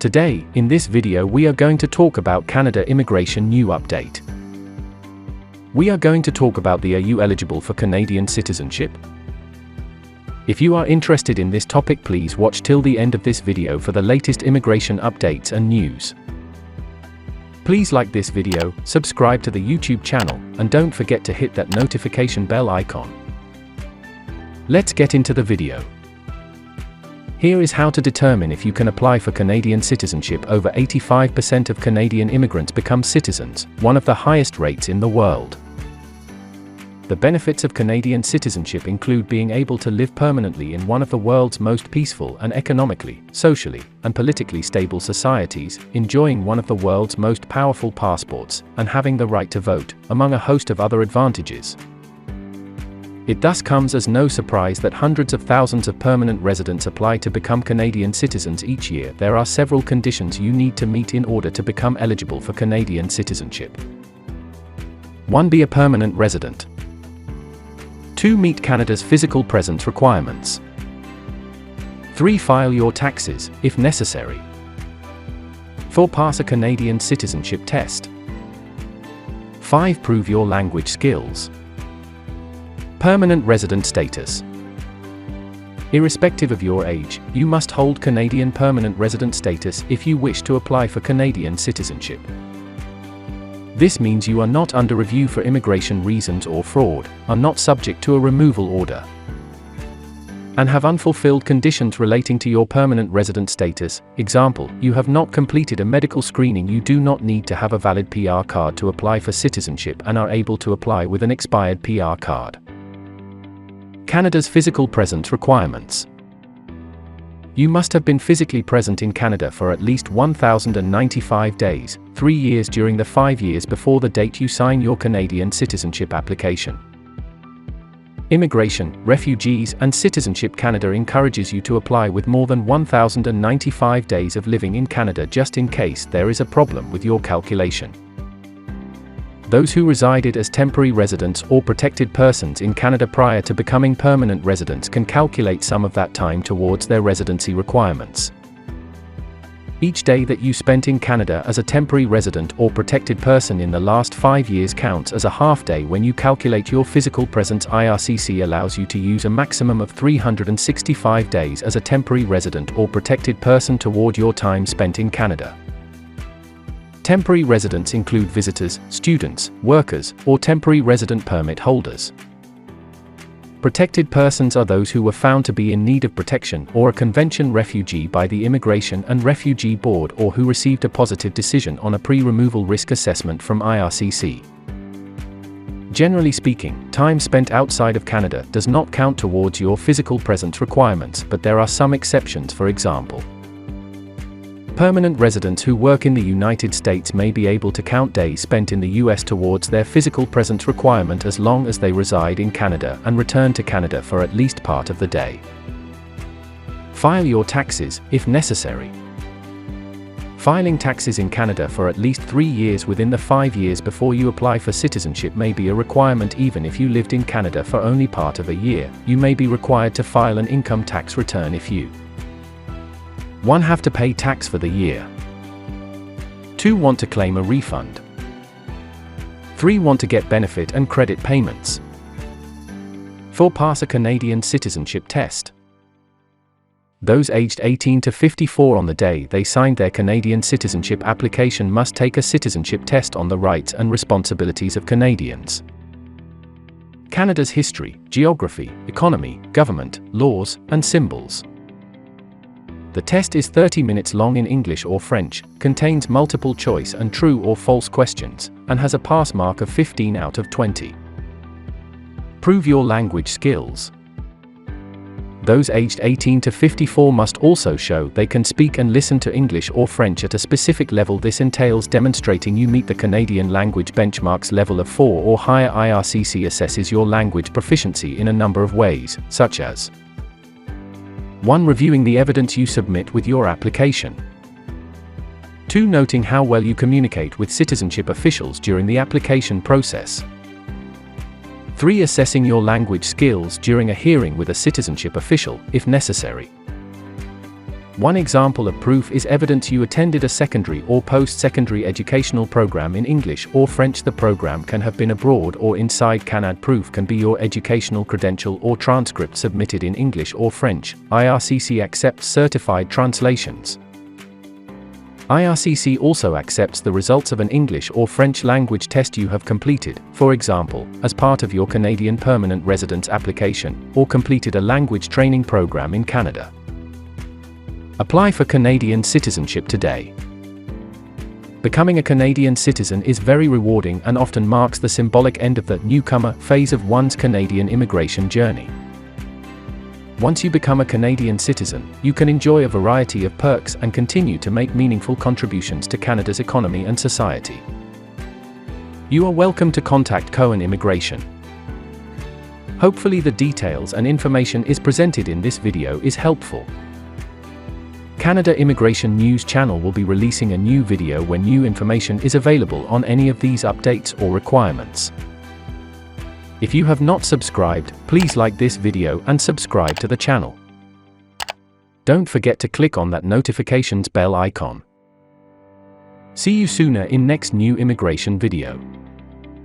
Today, in this video we are going to talk about Canada Immigration New Update. We are going to talk about the Are you eligible for Canadian citizenship? If you are interested in this topic, please watch till the end of this video for the latest immigration updates and news. Please like this video, subscribe to the YouTube channel, and don't forget to hit that notification bell icon. Let's get into the video. Here is how to determine if you can apply for Canadian citizenship. Over 85% of Canadian immigrants become citizens, one of the highest rates in the world. The benefits of Canadian citizenship include being able to live permanently in one of the world's most peaceful and economically, socially, and politically stable societies, enjoying one of the world's most powerful passports, and having the right to vote, among a host of other advantages. It thus comes as no surprise that hundreds of thousands of permanent residents apply to become Canadian citizens each year. There are several conditions you need to meet in order to become eligible for Canadian citizenship. 1. Be a permanent resident. 2. Meet Canada's physical presence requirements. 3. File your taxes, if necessary. 4. Pass a Canadian citizenship test. 5. Prove your language skills. Permanent resident status. Irrespective of your age, you must hold Canadian permanent resident status if you wish to apply for Canadian citizenship. This means you are not under review for immigration reasons or fraud, are not subject to a removal order, and have unfulfilled conditions relating to your permanent resident status. Example, you have not completed a medical screening. You do not need to have a valid PR card to apply for citizenship and are able to apply with an expired PR card. Canada's physical presence requirements. You must have been physically present in Canada for at least 1,095 days, 3 years during the 5 years before the date you sign your Canadian citizenship application. Immigration, Refugees and Citizenship Canada encourages you to apply with more than 1,095 days of living in Canada, just in case there is a problem with your calculation. Those who resided as temporary residents or protected persons in Canada prior to becoming permanent residents can calculate some of that time towards their residency requirements. Each day that you spent in Canada as a temporary resident or protected person in the last 5 years counts as a half day when you calculate your physical presence. IRCC allows you to use a maximum of 365 days as a temporary resident or protected person toward your time spent in Canada. Temporary residents include visitors, students, workers, or temporary resident permit holders. Protected persons are those who were found to be in need of protection or a convention refugee by the Immigration and Refugee Board, or who received a positive decision on a pre-removal risk assessment from IRCC. Generally speaking, time spent outside of Canada does not count towards your physical presence requirements, but there are some exceptions. For example, permanent residents who work in the United States may be able to count days spent in the US towards their physical presence requirement as long as they reside in Canada and return to Canada for at least part of the day. File your taxes, if necessary. Filing taxes in Canada for at least 3 years within the 5 years before you apply for citizenship may be a requirement. Even if you lived in Canada for only part of a year, you may be required to file an income tax return if you 1. Have to pay tax for the year. 2. Want to claim a refund. 3. Want to get benefit and credit payments. 4. Pass a Canadian citizenship test. Those aged 18 to 54 on the day they signed their Canadian citizenship application must take a citizenship test on the rights and responsibilities of Canadians. Canada's history, geography, economy, government, laws, and symbols. The test is 30 minutes long in English or French, contains multiple choice and true or false questions, and has a pass mark of 15 out of 20. Prove your language skills. Those aged 18 to 54 must also show they can speak and listen to English or French at a specific level. This entails demonstrating you meet the Canadian language benchmarks level of 4 or higher. IRCC assesses your language proficiency in a number of ways, such as 1. Reviewing the evidence you submit with your application. 2. Noting how well you communicate with citizenship officials during the application process. 3. Assessing your language skills during a hearing with a citizenship official, if necessary. One example of proof is evidence you attended a secondary or post-secondary educational program in English or French. The program can have been abroad or inside Canada. Proof can be your educational credential or transcript submitted in English or French. IRCC accepts certified translations. IRCC also accepts the results of an English or French language test you have completed, for example, as part of your Canadian permanent residence application, or completed a language training program in Canada. Apply for Canadian citizenship today. Becoming a Canadian citizen is very rewarding and often marks the symbolic end of the newcomer phase of one's Canadian immigration journey. Once you become a Canadian citizen, you can enjoy a variety of perks and continue to make meaningful contributions to Canada's economy and society. You are welcome to contact Cohen Immigration. Hopefully the details and information is presented in this video is helpful. Canada Immigration News Channel will be releasing a new video when new information is available on any of these updates or requirements. If you have not subscribed, please like this video and subscribe to the channel. Don't forget to click on that notifications bell icon. See you sooner in next new immigration video.